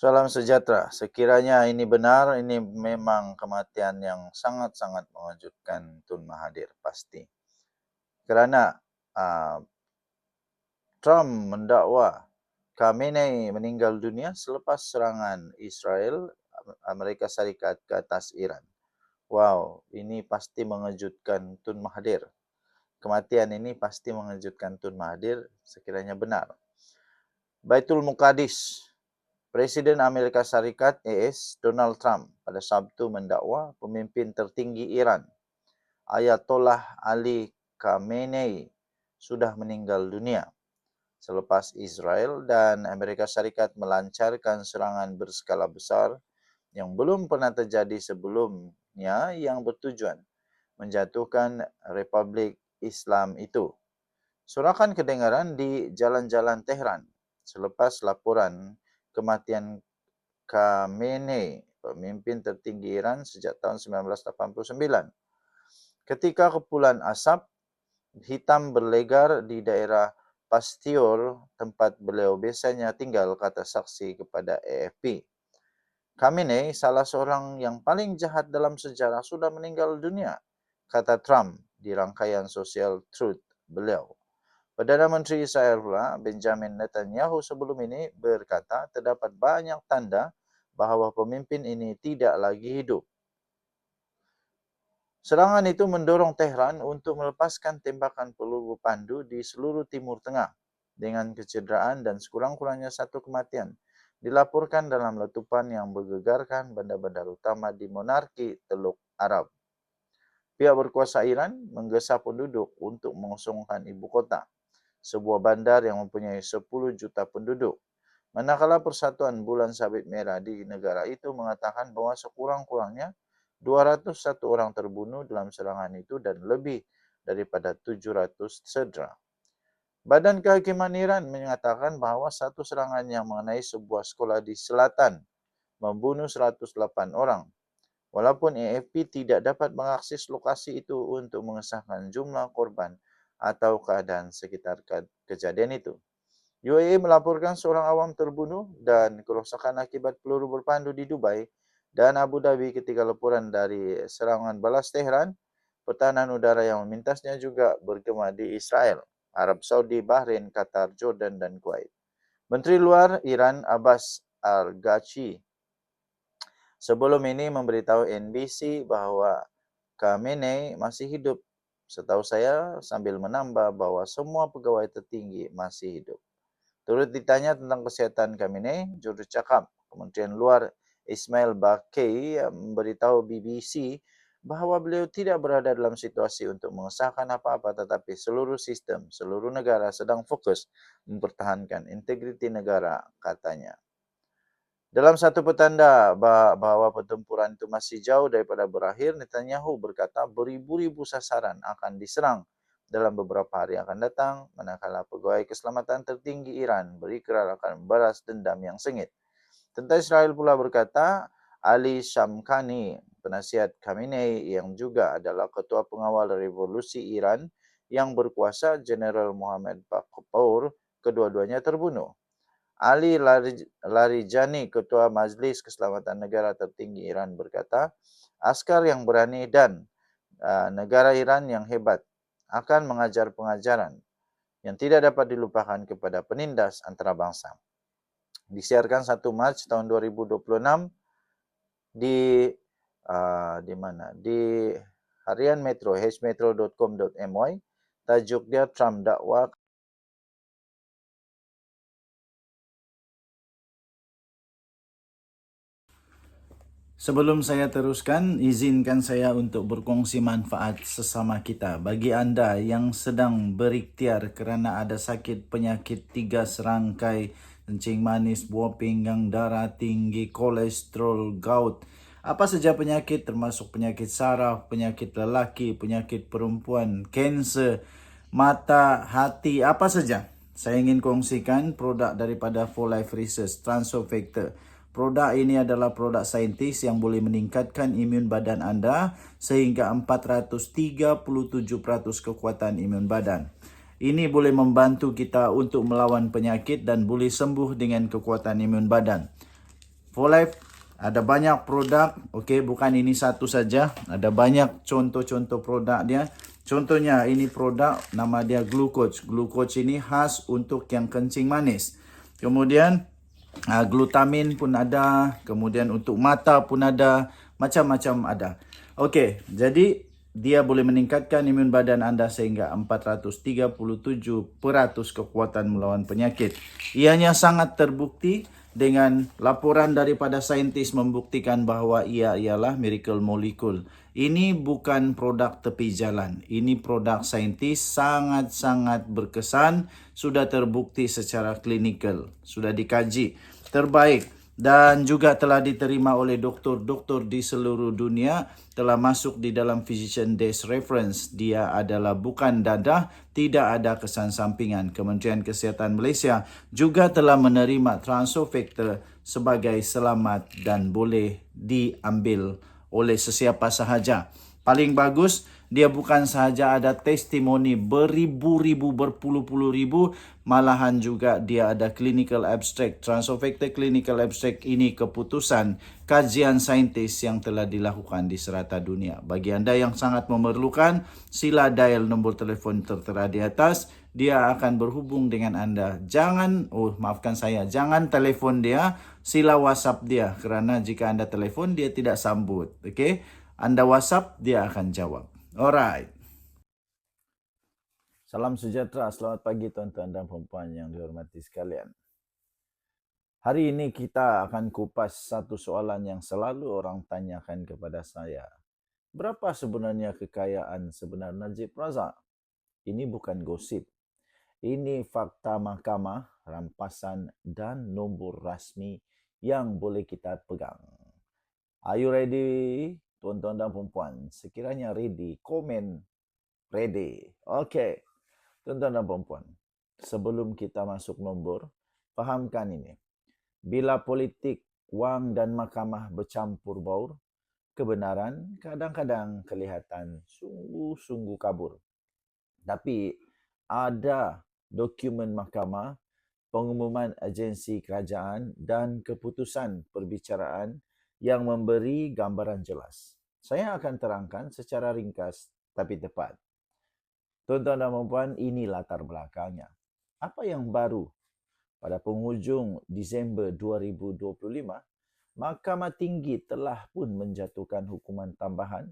Salam sejahtera. Sekiranya ini benar, ini memang kematian yang sangat-sangat mengejutkan Tun Mahathir pasti. Kerana uh, Trump mendakwa Khamenei meninggal dunia selepas serangan Israel Amerika Syarikat ke atas Iran. Wow, ini pasti mengejutkan Tun Mahathir. Kematian ini pasti mengejutkan Tun Mahathir sekiranya benar. Baitul Muqaddis, Presiden Amerika Syarikat AS Donald Trump pada Sabtu mendakwa pemimpin tertinggi Iran, Ayatollah Ali Khamenei, sudah meninggal dunia selepas Israel dan Amerika Syarikat melancarkan serangan berskala besar yang belum pernah terjadi sebelumnya yang bertujuan menjatuhkan Republik Islam itu. Sorakan kedengaran di jalan-jalan Tehran selepas laporan kematian Khamenei, pemimpin tertinggi Iran sejak tahun 1989. Ketika kepulan asap hitam berlegar di daerah Pasteur, tempat beliau biasanya tinggal, kata saksi kepada AFP. Khamenei, salah seorang yang paling jahat dalam sejarah, sudah meninggal dunia, kata Trump di rangkaian Social Truth beliau. Perdana Menteri Israel pula, Benjamin Netanyahu, sebelum ini berkata terdapat banyak tanda bahawa pemimpin ini tidak lagi hidup. Serangan itu mendorong Tehran untuk melepaskan tembakan peluru pandu di seluruh Timur Tengah dengan kecederaan dan sekurang-kurangnya 1 kematian dilaporkan dalam letupan yang bergegarkan bandar-bandar utama di monarki Teluk Arab. Pihak berkuasa Iran menggesa penduduk untuk mengosongkan ibu kota, sebuah bandar yang mempunyai 10 juta penduduk. Manakala Persatuan Bulan Sabit Merah di negara itu mengatakan bahawa sekurang-kurangnya 201 orang terbunuh dalam serangan itu dan lebih daripada 700 cedera. Badan Kehakiman Iran menyatakan bahawa satu serangan yang mengenai sebuah sekolah di selatan membunuh 108 orang. Walaupun AFP tidak dapat mengakses lokasi itu untuk mengesahkan jumlah korban atau keadaan sekitar kejadian itu. UAE melaporkan seorang awam terbunuh dan kerosakan akibat peluru berpandu di Dubai dan Abu Dhabi ketika lepuran dari serangan balas Tehran. Pertahanan udara yang memintasnya juga bergema di Israel, Arab Saudi, Bahrain, Qatar, Jordan dan Kuwait. Menteri Luar Iran Abbas Araghchi sebelum ini memberitahu NBC bahawa Khamenei masih hidup. Setahu saya, sambil menambah bahawa semua pegawai tertinggi masih hidup. Turut ditanya tentang kesihatan Khamenei, juru cakap Kementerian Luar Ismail Baqai memberitahu BBC bahawa beliau tidak berada dalam situasi untuk mengesahkan apa-apa, tetapi seluruh sistem, seluruh negara sedang fokus mempertahankan integriti negara, katanya. Dalam satu petanda bahawa pertempuran itu masih jauh daripada berakhir, Netanyahu berkata beribu-ribu sasaran akan diserang dalam beberapa hari akan datang, manakala pegawai keselamatan tertinggi Iran berikrar akan membalas dendam yang sengit. Tentara Israel pula berkata, Ali Shamkhani, penasihat Khamenei yang juga adalah ketua pengawal revolusi Iran yang berkuasa, Jeneral Mohammad Baqir, kedua-duanya terbunuh. Ali Larijani, Ketua Majlis Keselamatan Negara tertinggi Iran berkata, askar yang berani dan negara Iran yang hebat akan mengajar pengajaran yang tidak dapat dilupakan kepada penindas antarabangsa. Disiarkan 1 Mac tahun 2026 di mana? Di harian Metro, hmetro.com.my. Tajuk dia Trump dakwa. Sebelum saya teruskan, izinkan saya untuk berkongsi manfaat sesama kita. Bagi anda yang sedang berikhtiar kerana ada sakit penyakit 3 serangkai, kencing manis, buah pinggang, darah tinggi, kolesterol, gout, apa saja penyakit termasuk penyakit saraf, penyakit lelaki, penyakit perempuan, kanser, mata, hati, apa saja. Saya ingin kongsikan produk daripada For Life Research, Transfer Factor. Produk ini adalah produk saintis yang boleh meningkatkan imun badan anda sehingga 437% kekuatan imun badan. Ini boleh membantu kita untuk melawan penyakit dan boleh sembuh dengan kekuatan imun badan. Folife ada banyak produk, okey, bukan ini satu saja. Ada banyak contoh-contoh produk dia. Contohnya ini produk nama dia Glucoach. Glucoach ini khas untuk yang kencing manis. Kemudian glutamin pun ada, kemudian untuk mata pun ada, macam-macam ada. Okey, jadi dia boleh meningkatkan imun badan anda sehingga 437% kekuatan melawan penyakit. Ianya sangat terbukti dengan laporan daripada saintis membuktikan bahawa ia ialah miracle molecule. Ini bukan produk tepi jalan. Ini produk saintis sangat-sangat berkesan, sudah terbukti secara klinikal, sudah dikaji, terbaik. Dan juga telah diterima oleh doktor-doktor di seluruh dunia, telah masuk di dalam Physician Desk Reference. Dia adalah bukan dadah, tidak ada kesan sampingan. Kementerian Kesihatan Malaysia juga telah menerima Transofactor sebagai selamat dan boleh diambil oleh sesiapa sahaja. Paling bagus, dia bukan sahaja ada testimoni beribu-ribu, berpuluh-puluh ribu, malahan juga dia ada clinical abstract. Transofactor clinical abstract ini keputusan kajian saintis yang telah dilakukan di serata dunia. Bagi anda yang sangat memerlukan, sila dial nombor telefon tertera di atas. Dia akan berhubung dengan anda. Jangan telefon dia, sila WhatsApp dia. Kerana jika anda telefon, dia tidak sambut. Okey? Anda WhatsApp, dia akan jawab. Alright. Salam sejahtera, selamat pagi tuan-tuan dan puan-puan yang dihormati sekalian. Hari ini kita akan kupas satu soalan yang selalu orang tanyakan kepada saya. Berapa sebenarnya kekayaan sebenar Najib Razak? Ini bukan gosip. Ini fakta mahkamah, rampasan dan nombor rasmi yang boleh kita pegang. Are you ready, tuan-tuan dan puan-puan? Sekiranya ready, komen ready. Okey. Tuan-tuan dan puan-puan, sebelum kita masuk nombor, fahamkan ini. Bila politik, wang dan mahkamah bercampur baur, kebenaran kadang-kadang kelihatan sungguh-sungguh kabur. Tapi ada dokumen mahkamah, pengumuman agensi kerajaan dan keputusan perbicaraan yang memberi gambaran jelas. Saya akan terangkan secara ringkas tapi tepat. Tuan-tuan dan puan-puan, ini latar belakangnya. Apa yang baru? Pada penghujung Disember 2025, Mahkamah Tinggi telah pun menjatuhkan hukuman tambahan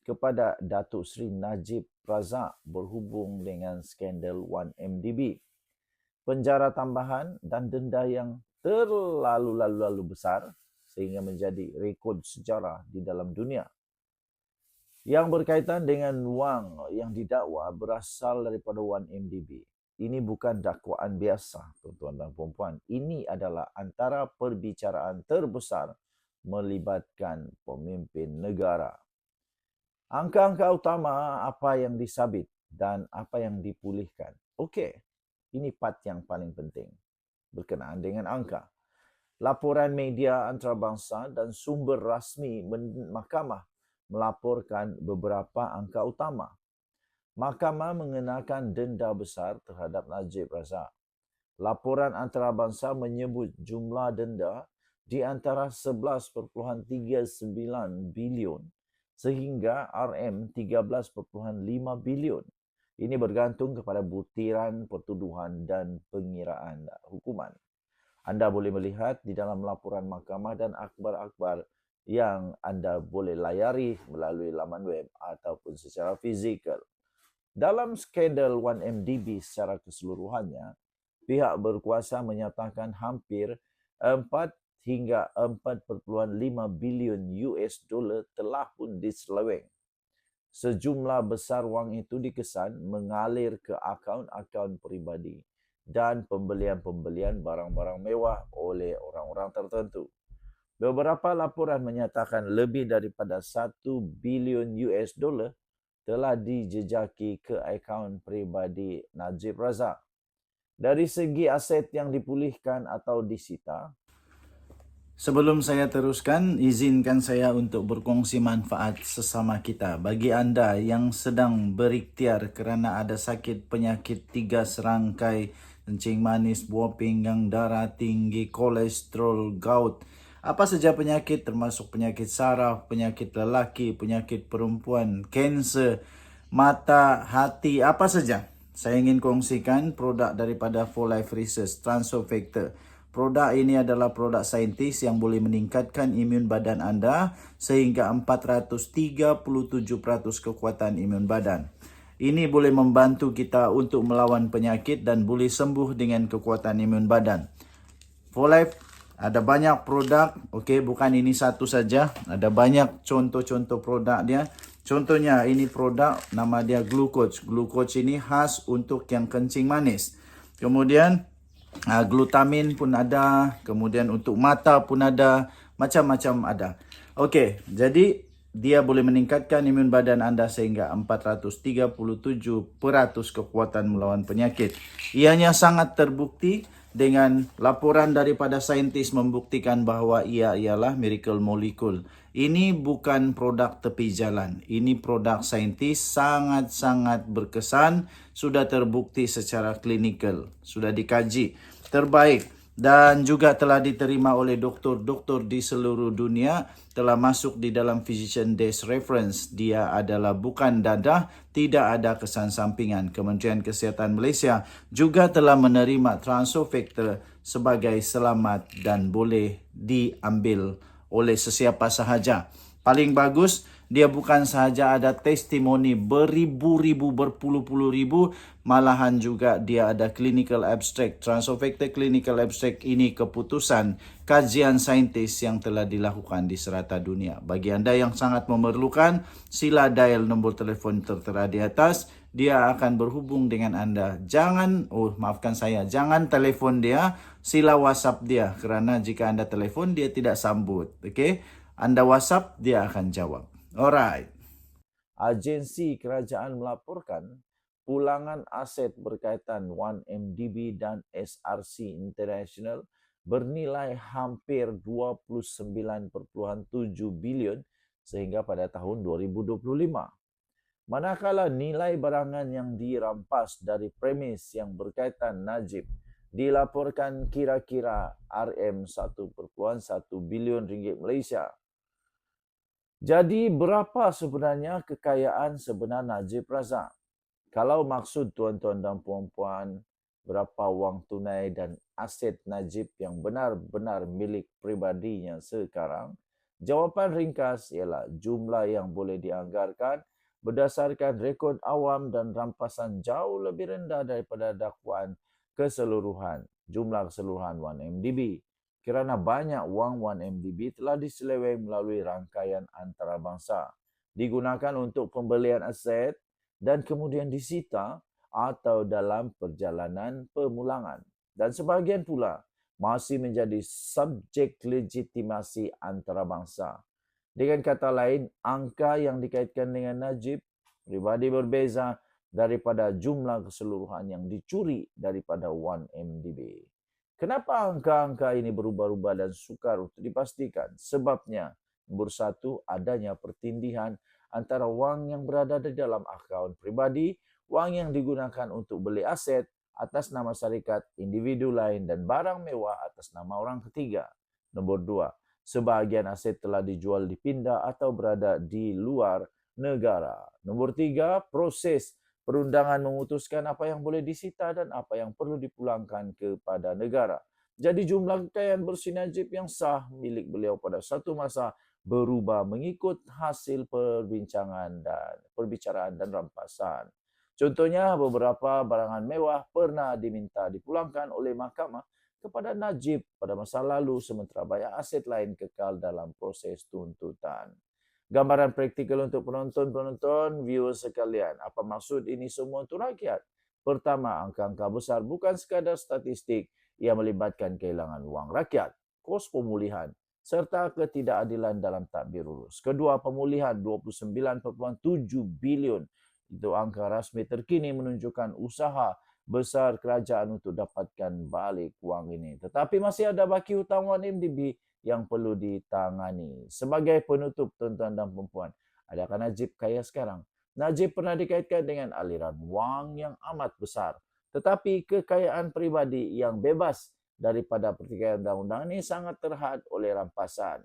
kepada Datuk Seri Najib Razak berhubung dengan skandal 1MDB. Penjara tambahan dan denda yang terlalu besar sehingga menjadi rekod sejarah di dalam dunia. Yang berkaitan dengan wang yang didakwa berasal daripada 1MDB. Ini bukan dakwaan biasa, tuan-tuan dan puan-puan. Ini adalah antara perbicaraan terbesar melibatkan pemimpin negara. Angka-angka utama apa yang disabit dan apa yang dipulihkan. Okey, ini part yang paling penting berkenaan dengan angka. Laporan media antarabangsa dan sumber rasmi mahkamah melaporkan beberapa angka utama. Mahkamah mengenakan denda besar terhadap Najib Razak. Laporan antarabangsa menyebut jumlah denda di antara 11.39 bilion sehingga RM13.5 bilion. Ini bergantung kepada butiran pertuduhan dan pengiraan hukuman. Anda boleh melihat di dalam laporan mahkamah dan akhbar-akhbar yang anda boleh layari melalui laman web ataupun secara fizikal. Dalam skandal 1MDB secara keseluruhannya, pihak berkuasa menyatakan hampir 4 hingga 4.5 bilion US dollar telah pun diseleweng. Sejumlah besar wang itu dikesan mengalir ke akaun-akaun peribadi dan pembelian-pembelian barang-barang mewah oleh orang-orang tertentu. Beberapa laporan menyatakan lebih daripada 1 bilion US dollar telah dijejaki ke akaun peribadi Najib Razak. Dari segi aset yang dipulihkan atau disita, sebelum saya teruskan, izinkan saya untuk berkongsi manfaat sesama kita. Bagi anda yang sedang berikhtiar kerana ada sakit penyakit 3 serangkai, kencing manis, buah pinggang, darah tinggi, kolesterol, gout, Apa saja penyakit, termasuk penyakit saraf, penyakit lelaki, penyakit perempuan, kanser, mata, hati, apa saja. Saya ingin kongsikan produk daripada For Life Research, Transofactor. Produk ini adalah produk saintis yang boleh meningkatkan imun badan anda sehingga 437% kekuatan imun badan. Ini boleh membantu kita untuk melawan penyakit dan boleh sembuh dengan kekuatan imun badan. For Life ada banyak produk, okey, bukan ini satu saja. Ada banyak contoh-contoh produk dia. Contohnya ini produk nama dia Glucoach. Glucoach ini khas untuk yang kencing manis. Kemudian glutamin pun ada, kemudian untuk mata pun ada, macam-macam ada. Okey, jadi dia boleh meningkatkan imun badan anda sehingga 437% kekuatan melawan penyakit. Ianya sangat terbukti dengan laporan daripada saintis membuktikan bahawa ia ialah miracle molecule. Ini bukan produk tepi jalan. Ini produk saintis sangat-sangat berkesan, sudah terbukti secara klinikal, sudah dikaji, terbaik dan juga telah diterima oleh doktor-doktor di seluruh dunia, telah masuk di dalam Physician Desk Reference. Dia adalah bukan dadah, tidak ada kesan sampingan. Kementerian Kesihatan Malaysia juga telah menerima Transofactor sebagai selamat dan boleh diambil oleh sesiapa sahaja. Paling bagus, dia bukan sahaja ada testimoni beribu-ribu, berpuluh-puluh ribu, malahan juga dia ada clinical abstract. Transofactor clinical abstract ini keputusan kajian saintis yang telah dilakukan di serata dunia. Bagi anda yang sangat memerlukan, sila dial nombor telefon tertera di atas. Dia akan berhubung dengan anda. Jangan telefon dia, sila WhatsApp dia. Kerana jika anda telefon, dia tidak sambut. Okay? Anda WhatsApp, dia akan jawab. Alright. Agensi kerajaan melaporkan pulangan aset berkaitan 1MDB dan SRC International bernilai hampir 29.7 bilion sehingga pada tahun 2025. Manakala nilai barangan yang dirampas dari premis yang berkaitan Najib dilaporkan kira-kira RM1.1 bilion ringgit Malaysia. Jadi berapa sebenarnya kekayaan sebenar Najib Razak? Kalau maksud tuan-tuan dan puan-puan, berapa wang tunai dan aset Najib yang benar-benar milik pribadinya sekarang, jawapan ringkas ialah jumlah yang boleh dianggarkan berdasarkan rekod awam dan rampasan jauh lebih rendah daripada dakwaan keseluruhan, jumlah keseluruhan 1MDB. Kerana banyak wang 1MDB telah diseleweng melalui rangkaian antarabangsa, digunakan untuk pembelian aset dan kemudian disita atau dalam perjalanan pemulangan. Dan sebahagian pula masih menjadi subjek legitimasi antarabangsa. Dengan kata lain, angka yang dikaitkan dengan Najib pribadi berbeza daripada jumlah keseluruhan yang dicuri daripada 1MDB. Kenapa angka-angka ini berubah-ubah dan sukar untuk dipastikan? Sebabnya, nombor satu, adanya pertindihan antara wang yang berada di dalam akaun pribadi, wang yang digunakan untuk beli aset atas nama syarikat, individu lain dan barang mewah atas nama orang ketiga. Nombor dua, sebahagian aset telah dijual, dipindah atau berada di luar negara. Nombor tiga, proses perundangan memutuskan apa yang boleh disita dan apa yang perlu dipulangkan kepada negara. Jadi jumlah kekayaan bersih Najib yang sah milik beliau pada satu masa berubah mengikut hasil perbicaraan dan rampasan. Contohnya, beberapa barangan mewah pernah diminta dipulangkan oleh mahkamah kepada Najib pada masa lalu, sementara banyak aset lain kekal dalam proses tuntutan. Gambaran praktikal untuk penonton-penonton, viewers sekalian. Apa maksud ini semua untuk rakyat? Pertama, angka-angka besar bukan sekadar statistik yang melibatkan kehilangan wang rakyat, kos pemulihan, serta ketidakadilan dalam tadbir urus. Kedua, pemulihan 29.7 bilion. Itu angka rasmi terkini menunjukkan usaha besar kerajaan untuk dapatkan balik wang ini. Tetapi masih ada baki hutang 1MDB yang perlu ditangani. Sebagai penutup, tuan-tuan dan puan-puan, adakah Najib kaya sekarang? Najib pernah dikaitkan dengan aliran wang yang amat besar. Tetapi kekayaan pribadi yang bebas daripada pertikaian undang-undang ini sangat terhad oleh rampasan,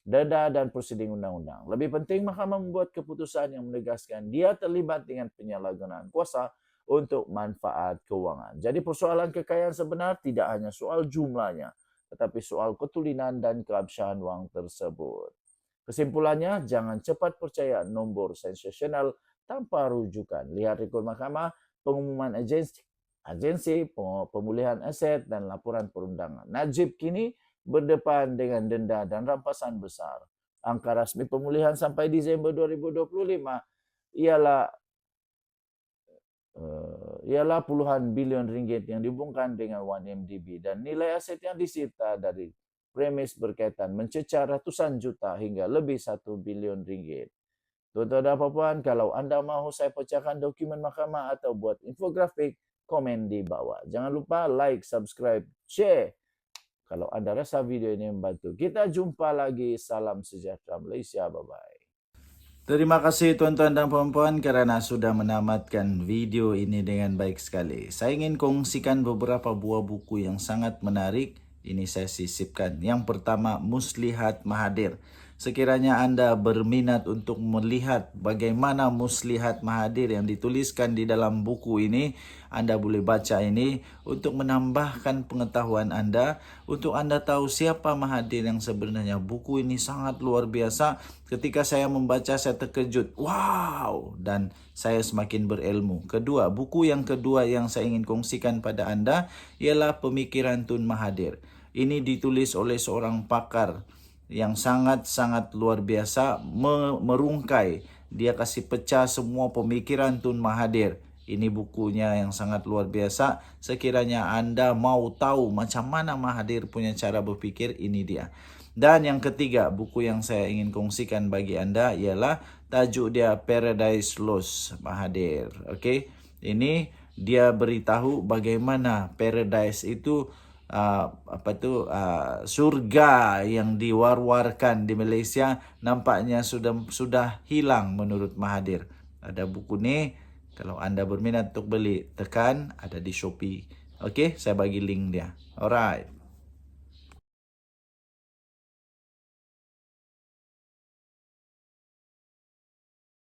denda dan prosedur undang-undang. Lebih penting mahkamah membuat keputusan yang menegaskan dia terlibat dengan penyalahgunaan kuasa untuk manfaat keuangan. Jadi persoalan kekayaan sebenar tidak hanya soal jumlahnya, tetapi soal ketulinan dan keabsahan wang tersebut. Kesimpulannya, jangan cepat percaya nombor sensasional tanpa rujukan. Lihat rekod mahkamah, pengumuman agensi pemulihan aset dan laporan perundangan. Najib kini berdepan dengan denda dan rampasan besar. Angka rasmi pemulihan sampai Desember 2025 ialah puluhan bilion ringgit yang dihubungkan dengan 1MDB dan nilai aset yang disita dari premis berkaitan mencecar ratusan juta hingga lebih 1 bilion ringgit. Tuan-tuan dan puan-puan, kalau anda mahu saya pecahkan dokumen mahkamah atau buat infografik, komen di bawah. Jangan lupa like, subscribe, share. Kalau anda rasa video ini membantu, kita jumpa lagi. Salam sejahtera Malaysia. Bye-bye. Terima kasih tuan-tuan dan puan-puan kerana sudah menamatkan video ini dengan baik sekali. Saya ingin kongsikan beberapa buah buku yang sangat menarik. Ini saya sisipkan. Yang pertama, Muslihat Mahathir. Sekiranya anda berminat untuk melihat bagaimana Muslihat Mahathir yang dituliskan di dalam buku ini, anda boleh baca ini untuk menambahkan pengetahuan anda, untuk anda tahu siapa Mahathir yang sebenarnya. Buku ini sangat luar biasa. Ketika saya membaca, saya terkejut. Wow! Dan saya semakin berilmu. Buku yang kedua yang saya ingin kongsikan pada anda ialah Pemikiran Tun Mahathir. Ini ditulis oleh seorang pakar yang sangat-sangat luar biasa, merungkai. Dia kasih pecah semua pemikiran Tun Mahathir. Ini bukunya yang sangat luar biasa. Sekiranya anda mau tahu macam mana Mahathir punya cara berfikir, ini dia. Dan yang ketiga, buku yang saya ingin kongsikan bagi anda ialah tajuk dia Paradise Lost Mahathir. Okey, ini dia beritahu bagaimana paradise itu surga yang diwar-warkan di Malaysia nampaknya sudah hilang menurut Mahathir. Ada buku ni, kalau anda berminat untuk beli, tekan, ada di Shopee. Okey, saya bagi link dia. Alright.